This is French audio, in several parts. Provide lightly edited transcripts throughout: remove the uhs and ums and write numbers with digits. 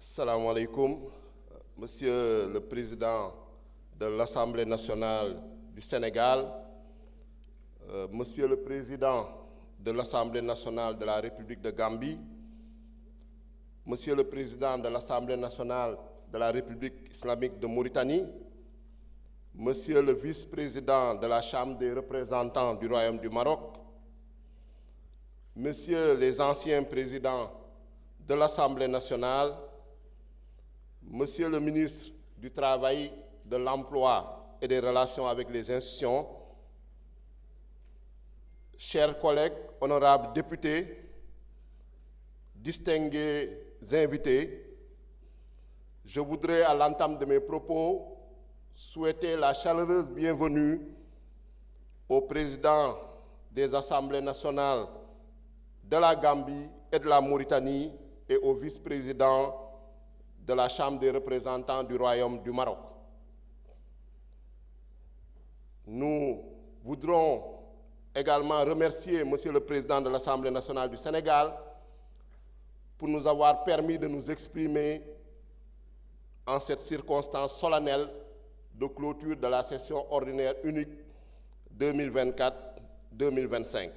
Assalamu alaikum, Monsieur le Président de l'Assemblée nationale du Sénégal, Monsieur le Président de l'Assemblée nationale de la République de Gambie, Monsieur le Président de l'Assemblée nationale de la République islamique de Mauritanie, Monsieur le Vice-président de la Chambre des représentants du Royaume du Maroc, Messieurs les anciens présidents de l'Assemblée nationale, Monsieur le ministre du Travail, de l'Emploi et des Relations avec les institutions, chers collègues, honorables députés, distingués invités, je voudrais à l'entame de mes propos souhaiter la chaleureuse bienvenue au président des Assemblées nationales de la Gambie et de la Mauritanie et au vice-président de la Chambre des représentants du Royaume du Maroc. Nous voudrons également remercier Monsieur le Président de l'Assemblée nationale du Sénégal pour nous avoir permis de nous exprimer en cette circonstance solennelle de clôture de la session ordinaire unique 2024-2025.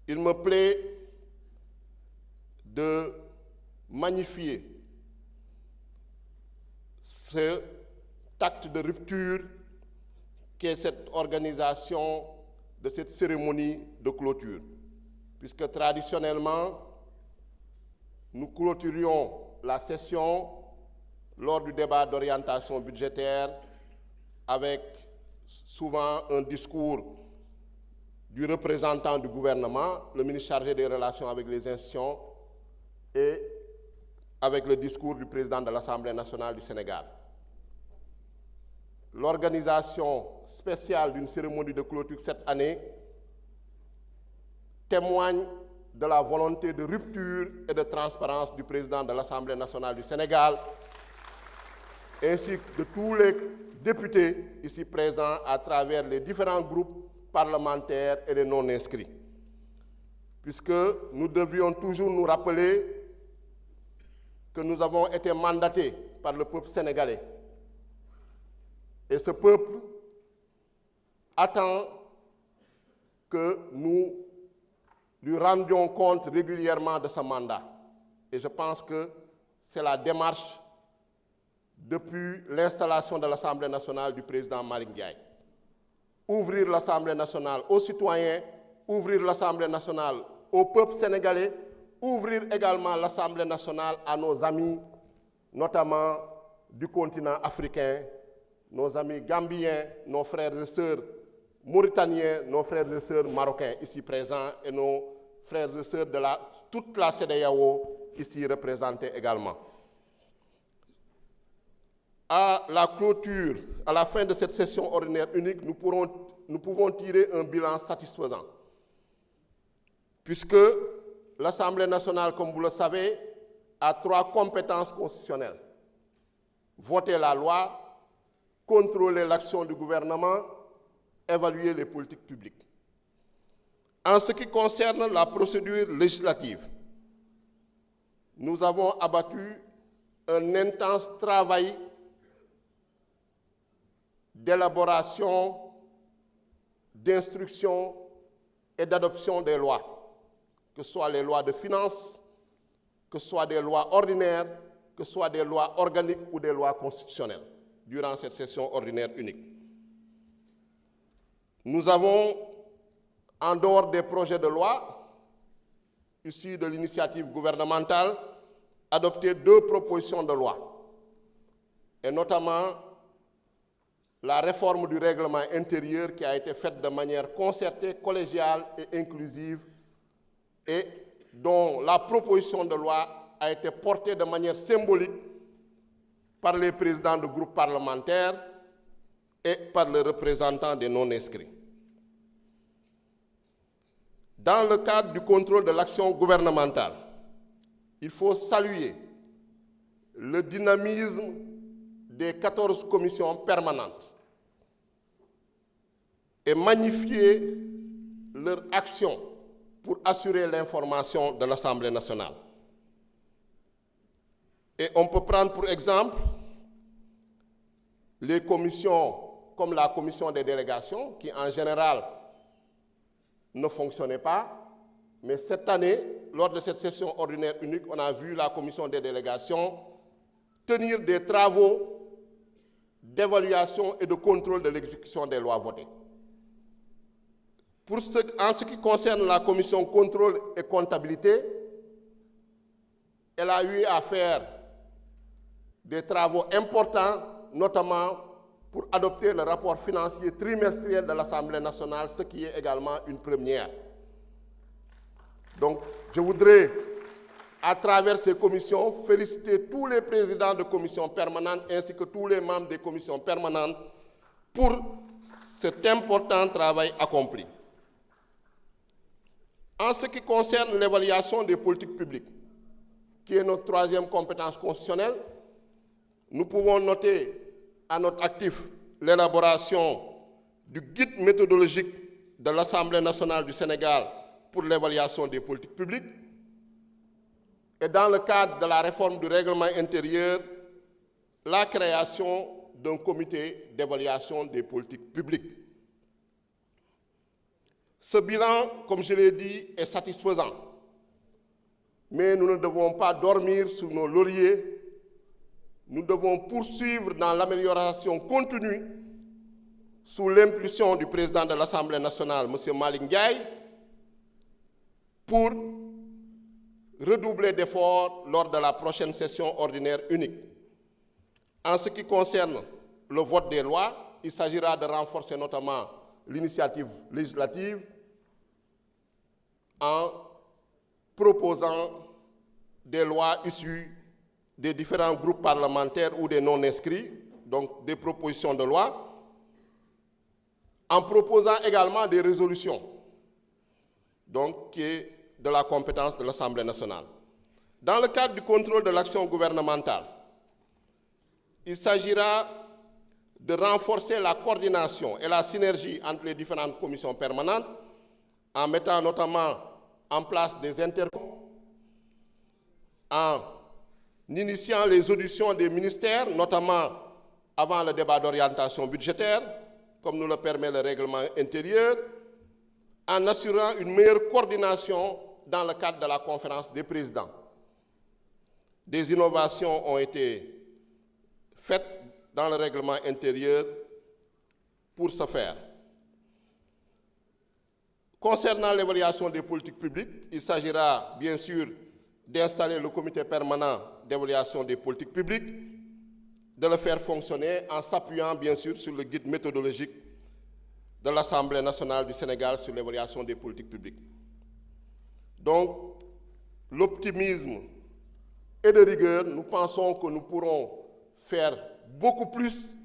Il me plaît de magnifier ce acte de rupture qu'est cette organisation de cette cérémonie de clôture, puisque traditionnellement, nous clôturions la session lors du débat d'orientation budgétaire avec souvent un discours du représentant du gouvernement, le ministre chargé des relations avec les institutions, et avec le discours du président de l'Assemblée nationale du Sénégal. L'organisation spéciale d'une cérémonie de clôture cette année témoigne de la volonté de rupture et de transparence du président de l'Assemblée nationale du Sénégal, ainsi que de tous les députés ici présents à travers les différents groupes parlementaires et les non-inscrits. Puisque nous devions toujours nous rappeler que nous avons été mandatés par le peuple sénégalais. Et ce peuple attend que nous lui rendions compte régulièrement de ce mandat. Et je pense que c'est la démarche depuis l'installation de l'Assemblée nationale du président Malick Ndiaye. Ouvrir l'Assemblée nationale aux citoyens, ouvrir l'Assemblée nationale au peuple sénégalais, ouvrir également l'Assemblée nationale à nos amis, notamment du continent africain, nos amis gambiens, nos frères et sœurs mauritaniens, nos frères et sœurs marocains ici présents et nos frères et sœurs de toute la CEDEAO ici représentés également. À la clôture, à la fin de cette session ordinaire unique, nous pouvons tirer un bilan satisfaisant, puisque l'Assemblée nationale, comme vous le savez, a 3 compétences constitutionnelles. Voter la loi, contrôler l'action du gouvernement, évaluer les politiques publiques. En ce qui concerne la procédure législative, nous avons abattu un intense travail d'élaboration, d'instruction et d'adoption des lois, que ce soit les lois de finances, que ce soit des lois ordinaires, que ce soit des lois organiques ou des lois constitutionnelles, durant cette session ordinaire unique. Nous avons, en dehors des projets de loi, issus de l'initiative gouvernementale, adopté 2 propositions de loi, et notamment la réforme du règlement intérieur qui a été faite de manière concertée, collégiale et inclusive, et dont la proposition de loi a été portée de manière symbolique par les présidents de groupes parlementaires et par les représentants des non-inscrits. Dans le cadre du contrôle de l'action gouvernementale, il faut saluer le dynamisme des 14 commissions permanentes et magnifier leur action pour assurer l'information de l'Assemblée nationale. Et on peut prendre pour exemple les commissions comme la commission des délégations, qui en général ne fonctionnait pas. Mais cette année, lors de cette session ordinaire unique, on a vu la commission des délégations tenir des travaux d'évaluation et de contrôle de l'exécution des lois votées. En ce qui concerne la commission contrôle et comptabilité, elle a eu à faire des travaux importants, notamment pour adopter le rapport financier trimestriel de l'Assemblée nationale, ce qui est également une première. Donc, je voudrais, à travers ces commissions, féliciter tous les présidents de commissions permanentes ainsi que tous les membres des commissions permanentes pour cet important travail accompli. En ce qui concerne l'évaluation des politiques publiques, qui est notre troisième compétence constitutionnelle, nous pouvons noter à notre actif l'élaboration du guide méthodologique de l'Assemblée nationale du Sénégal pour l'évaluation des politiques publiques et dans le cadre de la réforme du règlement intérieur, la création d'un comité d'évaluation des politiques publiques. Ce bilan, comme je l'ai dit, est satisfaisant, mais nous ne devons pas dormir sur nos lauriers. Nous devons poursuivre dans l'amélioration continue sous l'impulsion du président de l'Assemblée nationale, M. Malick Ndiaye, pour redoubler d'efforts lors de la prochaine session ordinaire unique. En ce qui concerne le vote des lois, il s'agira de renforcer notamment l'initiative législative en proposant des lois issues des différents groupes parlementaires ou des non-inscrits, donc des propositions de loi, en proposant également des résolutions, donc qui est de la compétence de l'Assemblée nationale. Dans le cadre du contrôle de l'action gouvernementale, il s'agira de renforcer la coordination et la synergie entre les différentes commissions permanentes, en mettant notamment en place des intercommissions, en initiant les auditions des ministères, notamment avant le débat d'orientation budgétaire, comme nous le permet le règlement intérieur, en assurant une meilleure coordination dans le cadre de la conférence des présidents. Des innovations ont été faites dans le règlement intérieur pour ce faire. Concernant l'évaluation des politiques publiques, il s'agira bien sûr d'installer le comité permanent d'évaluation des politiques publiques, de le faire fonctionner en s'appuyant bien sûr sur le guide méthodologique de l'Assemblée nationale du Sénégal sur l'évaluation des politiques publiques. Donc, l'optimisme et de rigueur, nous pensons que nous pourrons faire beaucoup plus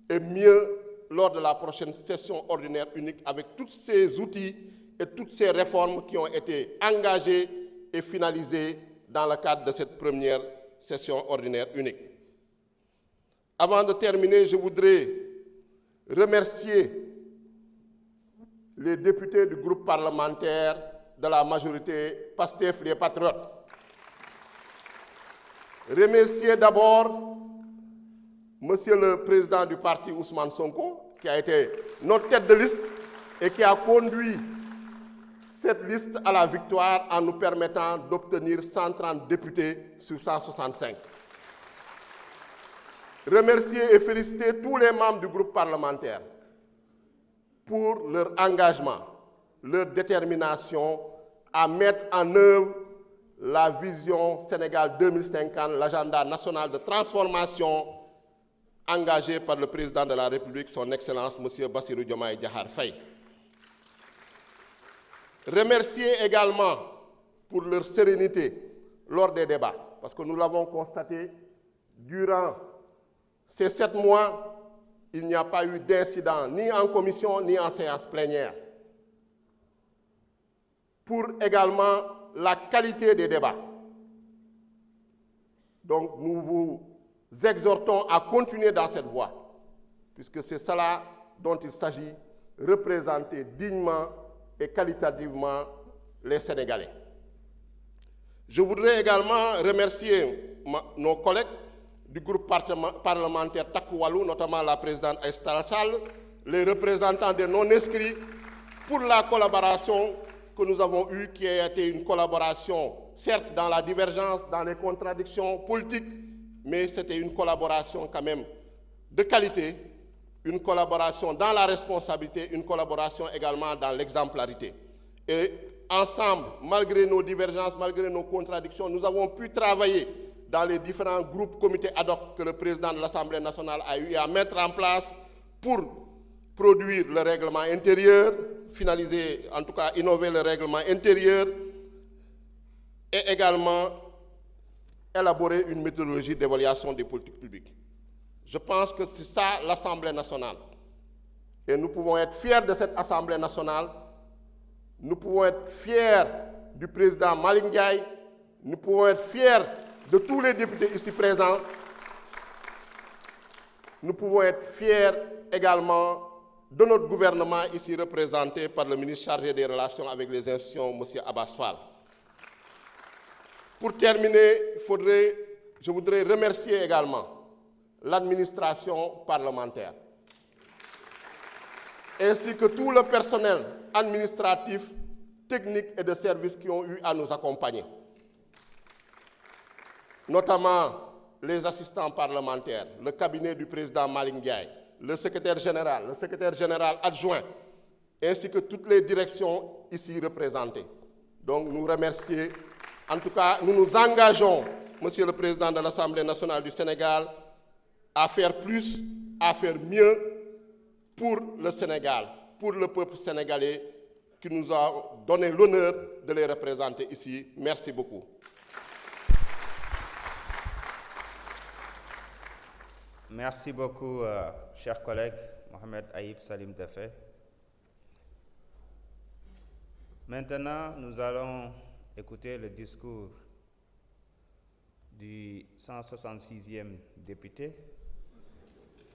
et mieux lors de la prochaine session ordinaire unique avec tous ces outils et toutes ces réformes qui ont été engagées et finalisées dans le cadre de cette première session ordinaire unique. Avant de terminer, je voudrais remercier les députés du groupe parlementaire de la majorité PASTEF, les Patriotes. Remercier d'abord Monsieur le Président du parti Ousmane Sonko, qui a été notre tête de liste et qui a conduit cette liste à la victoire en nous permettant d'obtenir 130 députés sur 165. Remercier et féliciter tous les membres du groupe parlementaire pour leur engagement, leur détermination à mettre en œuvre la vision Sénégal 2050, l'agenda national de transformation engagé par le président de la République, son Excellence M. Bassirou Diomaye Diakhar Faye. Remercier également pour leur sérénité lors des débats, parce que nous l'avons constaté, durant ces 7 mois, il n'y a pas eu d'incident, ni en commission, ni en séance plénière. Pour également la qualité des débats. Donc nous vous exhortons à continuer dans cette voie, puisque c'est cela dont il s'agit, représenter dignement et qualitativement les Sénégalais. Je voudrais également remercier nos collègues du groupe parlementaire Takku Wallu, notamment la présidente Aïssata Tall Sall, les représentants des non-inscrits, pour la collaboration que nous avons eue, qui a été une collaboration, certes dans la divergence, dans les contradictions politiques, mais c'était une collaboration quand même de qualité, une collaboration dans la responsabilité, une collaboration également dans l'exemplarité. Et ensemble, malgré nos divergences, malgré nos contradictions, nous avons pu travailler dans les différents groupes, comités ad hoc que le président de l'Assemblée nationale a eu à mettre en place pour produire le règlement intérieur, finaliser, en tout cas innover le règlement intérieur, et également élaborer une méthodologie d'évaluation des politiques publiques. Je pense que c'est ça l'Assemblée nationale. Et nous pouvons être fiers de cette Assemblée nationale. Nous pouvons être fiers du président Malick Ndiaye. Nous pouvons être fiers de tous les députés ici présents. Nous pouvons être fiers également de notre gouvernement ici représenté par le ministre chargé des relations avec les institutions, M. Abbas Fall. Pour terminer, je voudrais remercier également l'administration parlementaire, ainsi que tout le personnel administratif, technique et de service qui ont eu à nous accompagner, notamment les assistants parlementaires, le cabinet du président Malick Ndiaye, le secrétaire général adjoint, ainsi que toutes les directions ici représentées. Donc nous remercier, en tout cas nous nous engageons, Monsieur le Président de l'Assemblée nationale du Sénégal, à faire plus, à faire mieux pour le Sénégal, pour le peuple sénégalais qui nous a donné l'honneur de les représenter ici. Merci beaucoup. Merci beaucoup, cher collègue Mohamed Aïb Salim Dafé. Maintenant, nous allons écouter le discours du 166e député